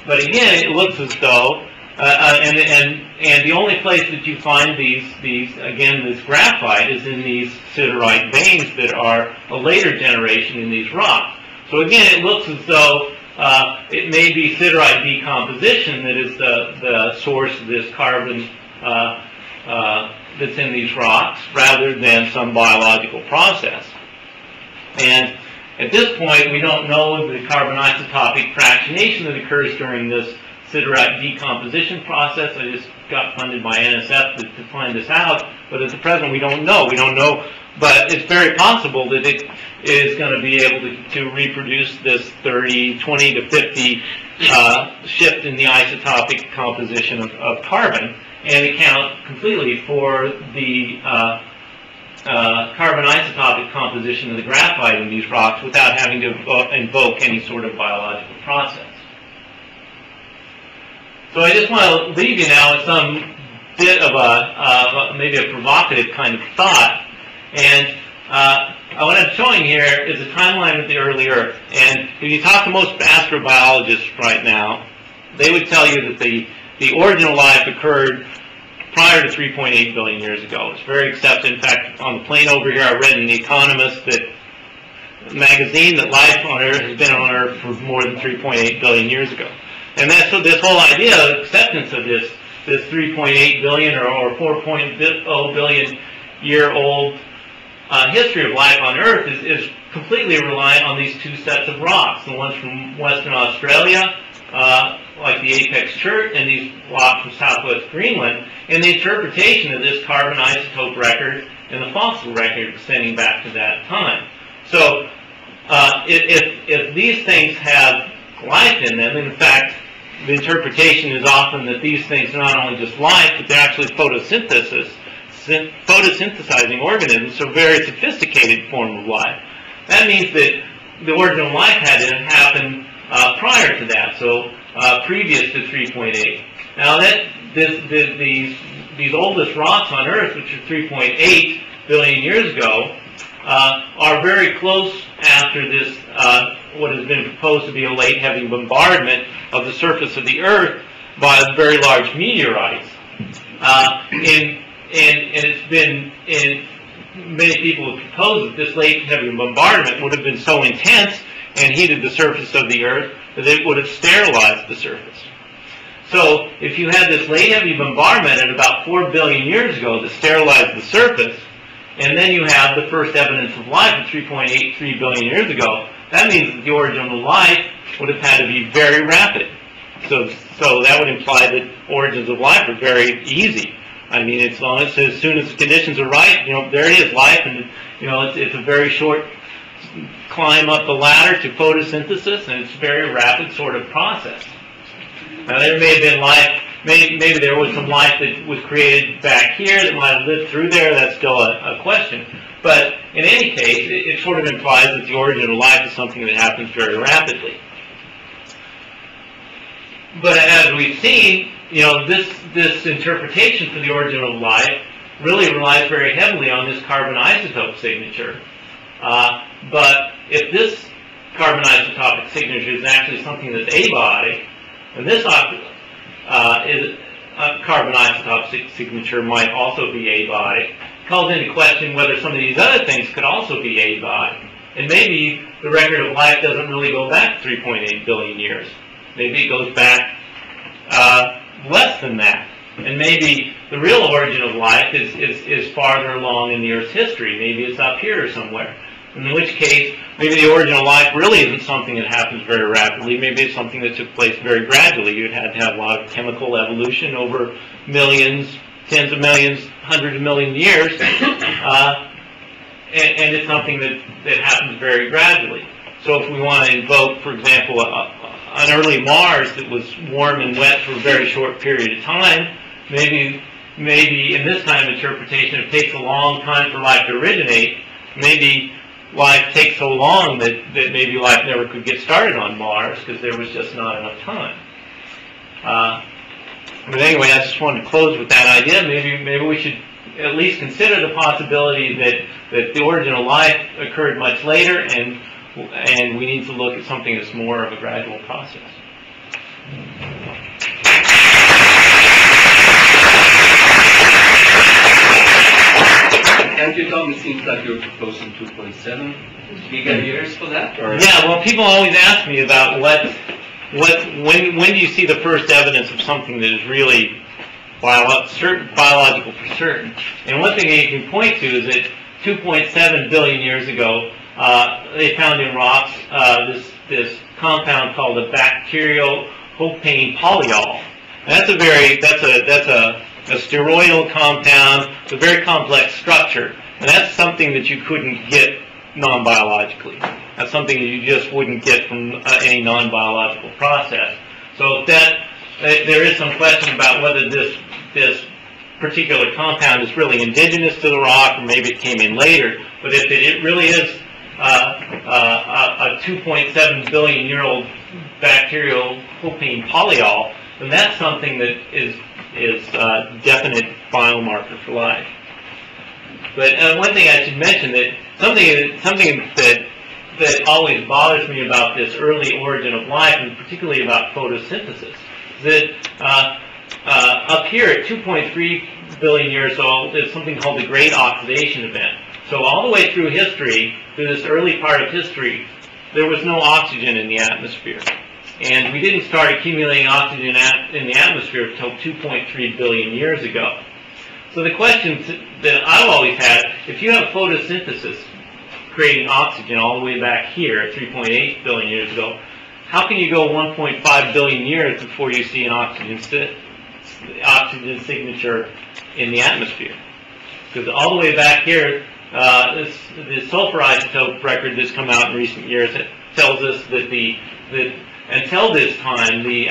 But again, it looks as though, and the only place that you find this graphite is in these siderite veins that are a later generation in these rocks. So again, it looks as though it may be siderite decomposition that is the source of this carbon that's in these rocks, rather than some biological process. And At this point, we don't know the carbon isotopic fractionation that occurs during this siderite decomposition process. I just got funded by NSF to find this out, but at the present we don't know. We don't know, but it's very possible that it is going to be able to reproduce this 20 to 50 shift in the isotopic composition of carbon and account completely for the carbon isotopic composition of the graphite in these rocks without having to invoke any sort of biological process. So I just want to leave you now with some bit of maybe a provocative kind of thought. And what I'm showing here is a timeline of the early Earth. And if you talk to most astrobiologists right now, they would tell you that the original life occurred prior to 3.8 billion years ago. It's very accepted. In fact, on the plane over here, I read in The Economist magazine that life on Earth has been on Earth for more than 3.8 billion years ago. And that's so this whole idea of acceptance of this 3.8 billion or 4.0 billion year old history of life on Earth is completely reliant on these two sets of rocks. The ones from Western Australia, like the apex chert, and these rocks from southwest Greenland, and the interpretation of this carbon isotope record and the fossil record extending back to that time. So if these things have life in them, in fact, the interpretation is often that these things are not only just life, but they're actually photosynthesizing organisms, so very sophisticated form of life. That means that the original life had to happen prior to that, so previous to 3.8. Now these oldest rocks on Earth, which are 3.8 billion years ago, are very close after this, what has been proposed to be a late heavy bombardment of the surface of the Earth by very large meteorites. And it's been, many people have proposed that this late heavy bombardment would have been so intense and heated the surface of the Earth that it would have sterilized the surface. So if you had this late heavy bombardment at about 4 billion years ago that sterilized the surface, and then you have the first evidence of life at 3.83 billion years ago, that means that the origin of life would have had to be very rapid. So that would imply that origins of life are very easy. I mean, as soon as the conditions are right, there it is, life, and it's a very short climb up the ladder to photosynthesis, and it's a very rapid sort of process. Now, there may have been life. Maybe there was some life that was created back here that might have lived through there. That's still a question. But in any case, it sort of implies that the origin of life is something that happens very rapidly. But as we've seen, this interpretation for the origin of life really relies very heavily on this carbon isotope signature. But if this carbon isotopic signature is actually something that's abiotic, and this carbon isotope signature might also be abiotic, calls into question whether some of these other things could also be abiotic. And maybe the record of life doesn't really go back 3.8 billion years. Maybe it goes back less than that. And maybe the real origin of life is farther along in the Earth's history. Maybe it's up here somewhere. In which case, maybe the origin of life really isn't something that happens very rapidly. Maybe it's something that took place very gradually. You'd had to have a lot of chemical evolution over millions, tens of millions, hundreds of million years. And it's something that happens very gradually. So if we want to invoke, for example, an early Mars that was warm and wet for a very short period of time, maybe in this kind of interpretation, it takes a long time for life to originate. Maybe life takes so long that maybe life never could get started on Mars because there was just not enough time. But anyway, I just wanted to close with that idea. Maybe we should at least consider the possibility that the origin of life occurred much later, and we need to look at something that's more of a gradual process. Thank you, Tom. It seems like you're proposing 2.7 gigayears for that? Or? Yeah, well, people always ask me about when do you see the first evidence of something that is really biological for certain. And one thing you can point to is that 2.7 billion years ago, they found in rocks this compound called a bacteriopane polyol. And that's a steroidal compound with a very complex structure, and that's something that you couldn't get non-biologically. That's something that you just wouldn't get from any non-biological process. So there is some question about whether this particular compound is really indigenous to the rock, or maybe it came in later. But if it really is a 2.7 billion year old bacteriopane polyol, then that's something that is definite biomarker for life. But one thing I should mention, that something that always bothers me about this early origin of life, and particularly about photosynthesis, is that up here at 2.3 billion years old, there's something called the Great Oxidation Event. So all the way through history, through this early part of history, there was no oxygen in the atmosphere. And we didn't start accumulating oxygen in the atmosphere until 2.3 billion years ago. So the question that I've always had, if you have photosynthesis creating oxygen all the way back here at 3.8 billion years ago, how can you go 1.5 billion years before you see an oxygen signature in the atmosphere? Because all the way back here, the sulfur isotope record that's come out in recent years, it tells us that until this time, the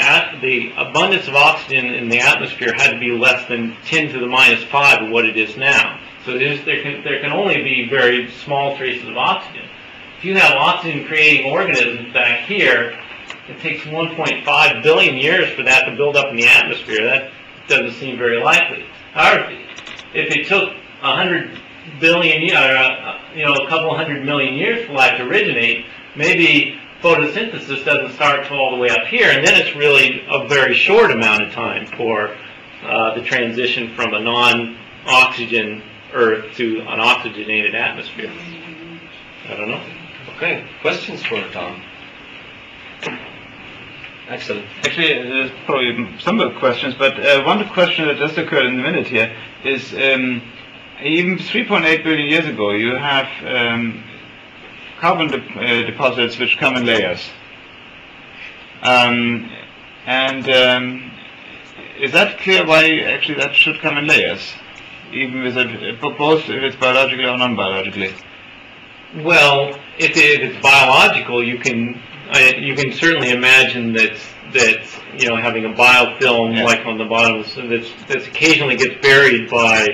abundance of oxygen in the atmosphere had to be less than 10 to the minus 5 of what it is now. So there can only be very small traces of oxygen. If you have oxygen-creating organisms back here, it takes 1.5 billion years for that to build up in the atmosphere. That doesn't seem very likely. However, if it took 100 billion, a couple hundred million years for life to originate, maybe photosynthesis doesn't start till all the way up here, and then it's really a very short amount of time for the transition from a non-oxygen Earth to an oxygenated atmosphere. I don't know. Okay, questions for Tom? Excellent. Actually, there's probably some more questions, but one question that just occurred in a minute here is even 3.8 billion years ago, you have carbon deposits which come in layers. Is that clear why actually that should come in layers, even with both if it's biologically or non-biologically? Well, if it's biological, you can certainly imagine that having a biofilm like on the bottom that occasionally gets buried by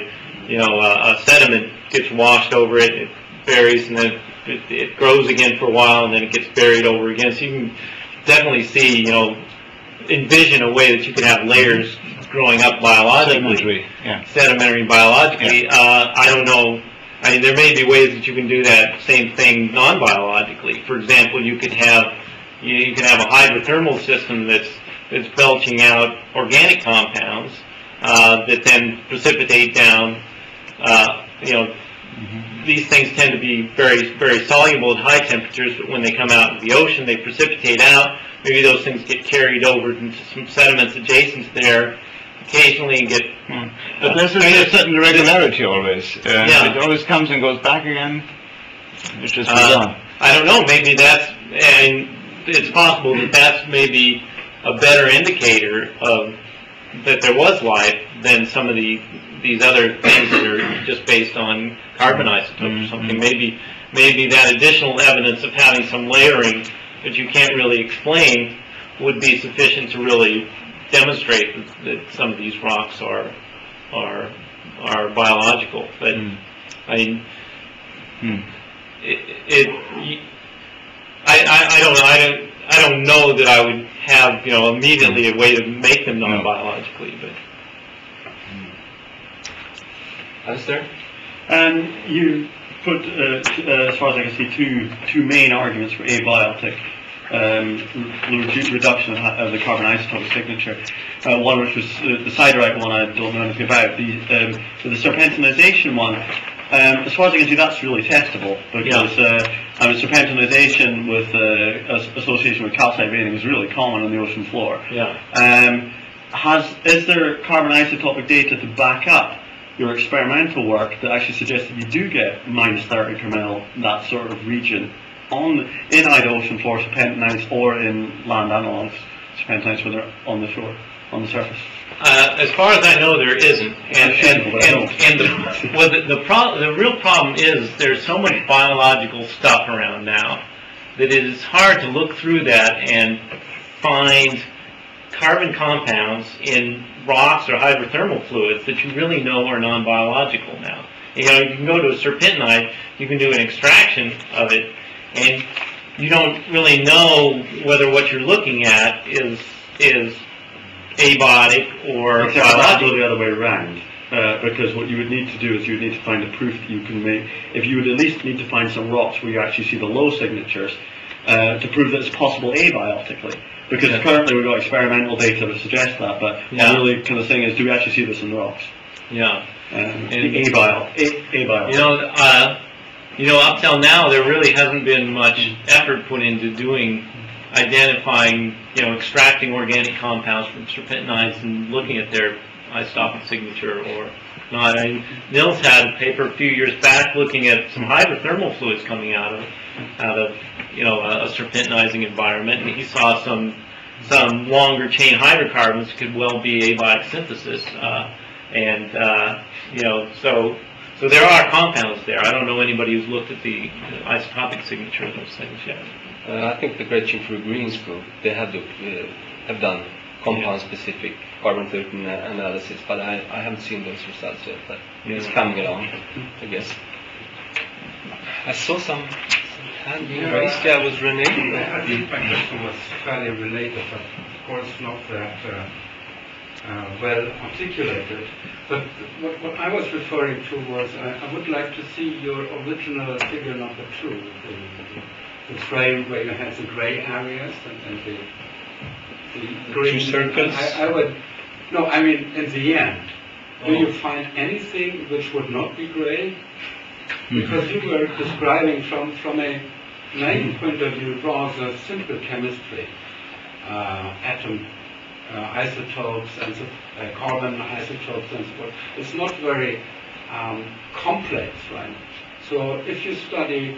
a sediment gets washed over it, it buries, and then it grows again for a while, and then it gets buried over again. So you can definitely see, envision a way that you can have layers growing up biologically, sedimentary biologically. I don't know. I mean, there may be ways that you can do that same thing non-biologically. For example, you can have a hydrothermal system that's belching out organic compounds that then precipitate down. These things tend to be very, very soluble at high temperatures, but when they come out into the ocean, they precipitate out. Maybe those things get carried over into some sediments adjacent there occasionally and get... But there's a certain regularity always. It always comes and goes back again. It's just bizarre. I don't know. Maybe it's possible that that's maybe a better indicator of that there was life than some of these other things that are just based on carbon isotopes or something. Maybe that additional evidence of having some layering that you can't really explain would be sufficient to really demonstrate that some of these rocks are biological. But I mean, I don't know that I would have immediately a way to make them non-biologically, but. Alistair? You put, as far as I can see, two main arguments for abiotic reduction of the carbon isotope signature. One which was the siderite one I don't know anything about. The serpentinization one, as far as I can see, that's really testable because serpentinization with association with calcite veining is really common on the ocean floor. Yeah. Is there carbon isotopic data to back up your experimental work that actually suggests that you do get minus 30 per mil, that sort of region, in either ocean floor serpentinites or in land analogs serpentinites when they're on the shore, on the surface? As far as I know, there isn't, the real problem is there's so much biological stuff around now that it is hard to look through that and find carbon compounds in rocks or hydrothermal fluids that you really know are non-biological now. You know, you can go to a serpentinite, you can do an extraction of it, and you don't really know whether what you're looking at is abiotic or biological. The other way around. Because what you would need to do is you would need to find a proof that you can make, if you would at least need to find some rocks where you actually see the low signatures to prove that it's possible abiotically. Because currently we've got experimental data that suggests that, but what I'm really kind of saying is, do we actually see this in rocks? Yeah. Abiotic. You know, up till now there really hasn't been much effort put into identifying, extracting organic compounds from serpentinites and looking at their isotopic signature or not. I mean, Nils had a paper a few years back looking at some hydrothermal fluids coming out of a serpentinizing environment, and he saw some longer chain hydrocarbons could well be abiotic synthesis, so there are compounds there. I don't know anybody who's looked at the isotopic signature of those things yet. I think the great thing for Green's group, they have done compound-specific carbon-13 analysis, but I haven't seen those results yet, but it's coming along, I guess. I saw some hand being raised. Yeah, was René. I think my question was fairly related, but of course not that well articulated. But what I was referring to was, I would like to see your original figure number 2, the frame where you have the gray areas and the green circles. In the end, do you find anything which would not be gray? Because you were describing from a main point of view rather simple chemistry, atom isotopes and carbon isotopes and so forth. It's not very complex, right? So if you study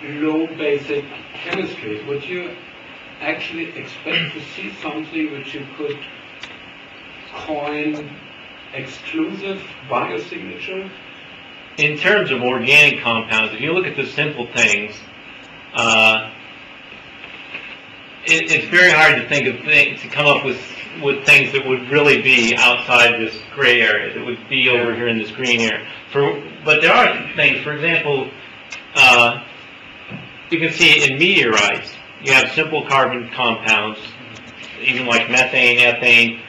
low basic chemistry, would you actually expect to see something which you could coin exclusive biosignature? In terms of organic compounds, if you look at the simple things, it's very hard to think of to come up with things that would really be outside this gray area, that would be over here in this green area. But there are things, for example, you can see in meteorites, you have simple carbon compounds, even like methane, ethane,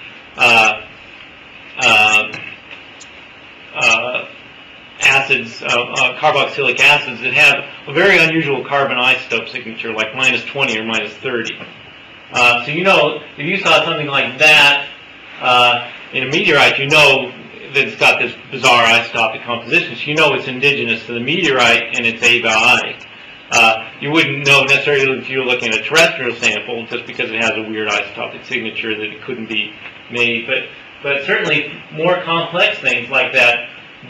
acids, carboxylic acids that have a very unusual carbon isotope signature, like -20 or -30. So if you saw something like that in a meteorite, you know that it's got this bizarre isotopic composition. So you know it's indigenous to the meteorite and it's abiotic. You wouldn't know necessarily if you were looking at a terrestrial sample just because it has a weird isotopic signature that it couldn't be made. But certainly more complex things like that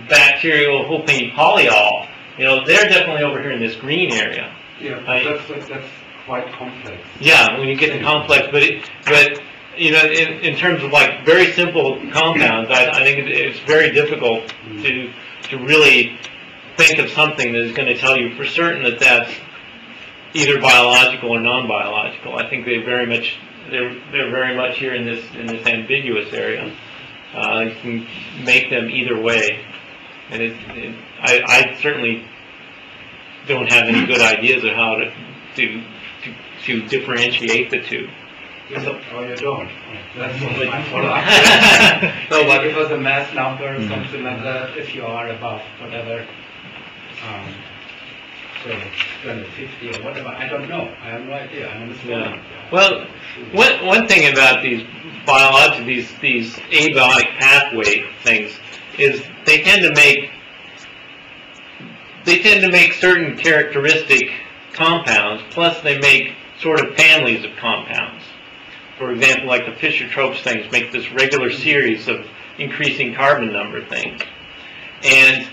bacterial whole-pain polyol, they're definitely over here in this green area. Yeah, that's quite complex. Yeah, when you get to complex, but in terms of like very simple compounds, I think it's very difficult to really think of something that is going to tell you for certain that that's either biological or non-biological. I think they're very much here in this ambiguous area. You can make them either way, and I certainly don't have any good ideas of how to differentiate the two. Oh, you don't? That's what my follow-up. No, but it was a mass number or something like that, if you are above whatever, so 250 or whatever, I don't know. I have no idea. I understand. Yeah. Well, one thing about these these abiotic pathway things is they tend to make certain characteristic compounds, plus they make sort of families of compounds. For example, like the Fischer-Tropsch things make this regular series of increasing carbon number things. And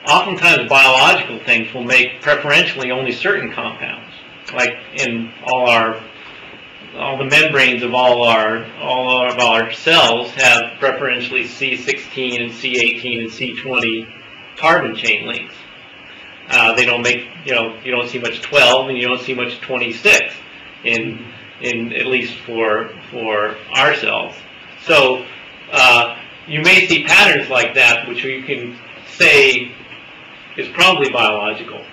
oftentimes biological things will make preferentially only certain compounds, like in all the membranes of all of our cells have preferentially C16 and C18 and C20 carbon chain links. They don't make, you don't see much 12 and you don't see much 26 in at least for our cells. So you may see patterns like that, which you can say is probably biological.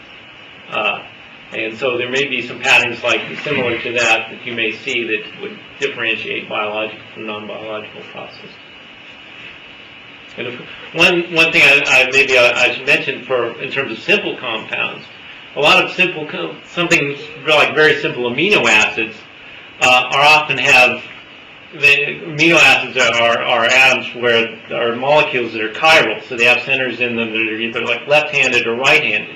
And so there may be some patterns similar to that you may see that would differentiate biological from non-biological processes. And one thing I should mention in terms of simple compounds, a lot of something like very simple amino acids often have the amino acids are atoms where are molecules that are chiral, so they have centers in them that are either left-handed or right-handed.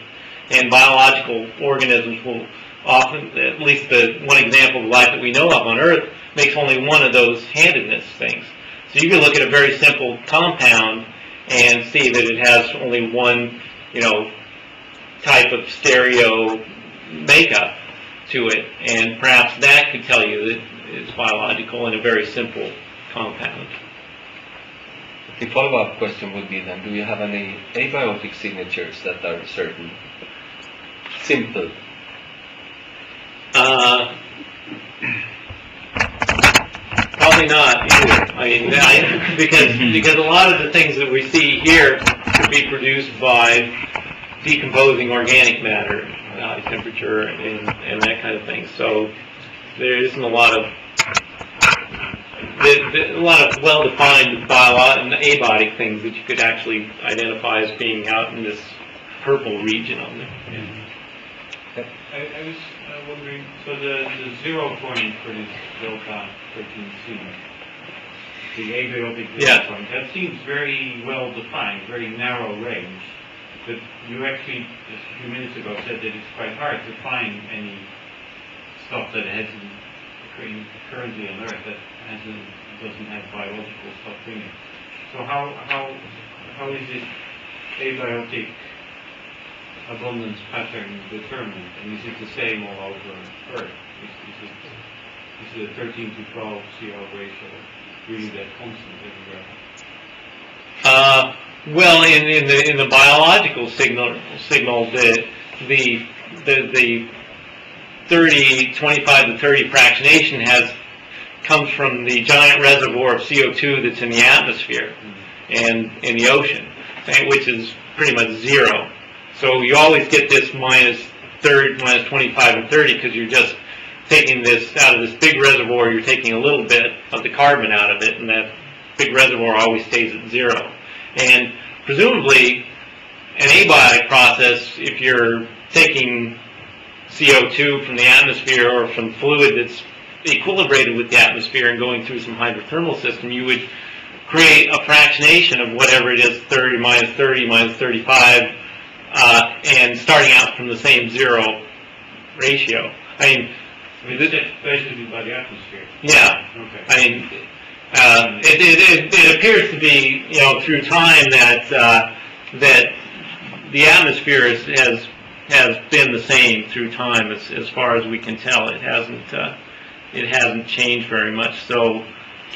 And biological organisms will often, at least the one example of life that we know of on Earth, makes only one of those handedness things. So you can look at a very simple compound and see that it has only one, type of stereo makeup to it, and perhaps that could tell you that it's biological in a very simple compound. The follow-up question would be then, do you have any abiotic signatures that are certain? Simple. Probably not either. I mean, because a lot of the things that we see here could be produced by decomposing organic matter, high temperature, and that kind of thing. So there isn't a lot of well-defined abiotic things that you could actually identify as being out in this purple region on there. Yeah. I was wondering, so the 0 point for this delta 13C, the abiotic zero point, that seems very well defined, very narrow range. But you actually, just a few minutes ago, said that it's quite hard to find any stuff that hasn't currently on Earth that doesn't have biological stuff in it. So how is this abiotic abundance pattern determined, and is it the same all over Earth? Is it a 13 to 12 CR ratio really that constant everywhere? Well, in the biological signal, the 25 to 30 fractionation comes from the giant reservoir of CO2 that's in the atmosphere and in the ocean, which is pretty much zero. So you always get this minus 25 and 30 because you're just taking this out of this big reservoir. You're taking a little bit of the carbon out of it, and that big reservoir always stays at zero. And presumably, an abiotic process, if you're taking CO2 from the atmosphere or from fluid that's equilibrated with the atmosphere and going through some hydrothermal system, you would create a fractionation of whatever it is, 30 minus 35, and starting out from the same zero ratio. I mean, this is basically by the atmosphere. Yeah. Okay. I mean, it appears to be, through time that the atmosphere has been the same through time as far as we can tell. It hasn't changed very much. So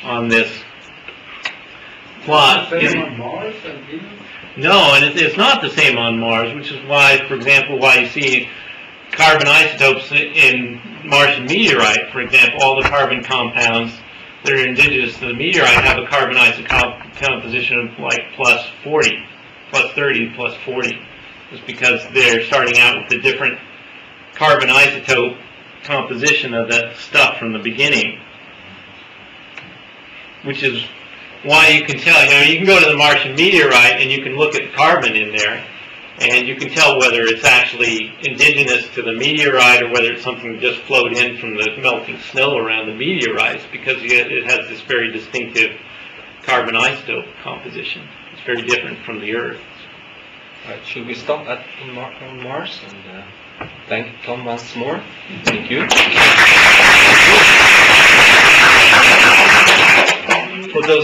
on this plot, on Mars and Venus? no, and it's not the same on Mars, which is why, for example, why you see carbon isotopes in Martian meteorite. For example, all the carbon compounds that are indigenous to the meteorite have a carbon isotope composition of like plus 40, plus 30, plus 40. Just because they're starting out with a different carbon isotope composition of that stuff from the beginning. Which is why you can tell, you can go to the Martian meteorite and you can look at the carbon in there, and you can tell whether it's actually indigenous to the meteorite or whether it's something that just flowed in from the melting snow around the meteorites, because it has this very distinctive carbon isotope composition. It's very different from the Earth. All right, should we stop on Mars and thank Tom once more? Thank you. For those who